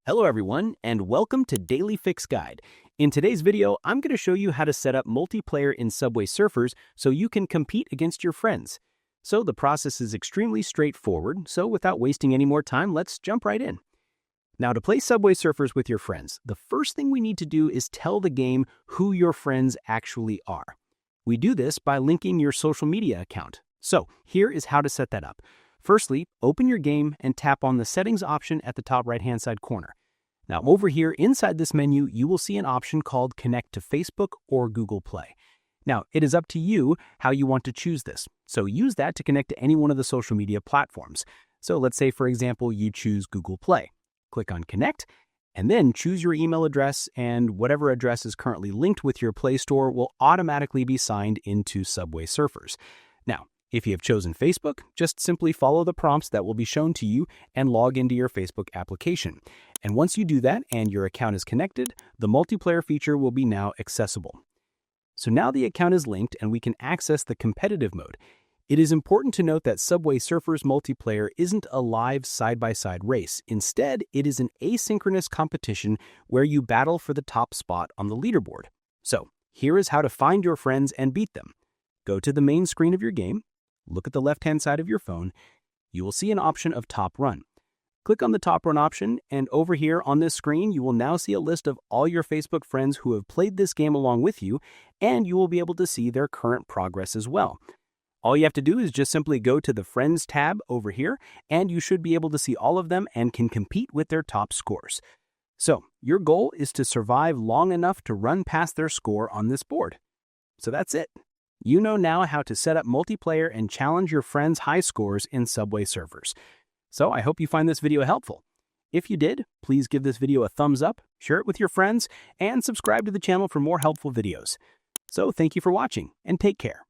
Hello everyone, and welcome to Daily Fix Guide. In today's video, I'm going to show you how to set up multiplayer in Subway Surfers so you can compete against your friends. So the process is extremely straightforward, so without wasting any more time, let's jump right in. Now to play Subway Surfers with your friends, the first thing we need to do is tell the game who your friends actually are. We do this by linking your social media account. So here is how to set that up. Firstly, open your game and tap on the Settings option at the top right-hand side corner. Now, over here inside this menu, you will see an option called Connect to Facebook or Google Play. Now, it is up to you how you want to choose this. So use that to connect to any one of the social media platforms. So let's say, for example, you choose Google Play. Click on Connect, and then choose your email address, and whatever address is currently linked with your Play Store will automatically be signed into Subway Surfers. Now, if you have chosen Facebook, just simply follow the prompts that will be shown to you and log into your Facebook application. And once you do that and your account is connected, the multiplayer feature will be now accessible. So now the account is linked and we can access the competitive mode. It is important to note that Subway Surfers multiplayer isn't a live side-by-side race. Instead, it is an asynchronous competition where you battle for the top spot on the leaderboard. So here is how to find your friends and beat them. Go to the main screen of your game. Look at the left-hand side of your phone. You will see an option of Top Run. Click on the Top Run option, and over here on this screen, you will now see a list of all your Facebook friends who have played this game along with you, and you will be able to see their current progress as well. All you have to do is just simply go to the Friends tab over here, and you should be able to see all of them and can compete with their top scores. So, your goal is to survive long enough to run past their score on this board. So that's it. You know now how to set up multiplayer and challenge your friends' high scores in Subway Surfers. So I hope you find this video helpful. If you did, please give this video a thumbs up, share it with your friends, and subscribe to the channel for more helpful videos. So thank you for watching, and take care.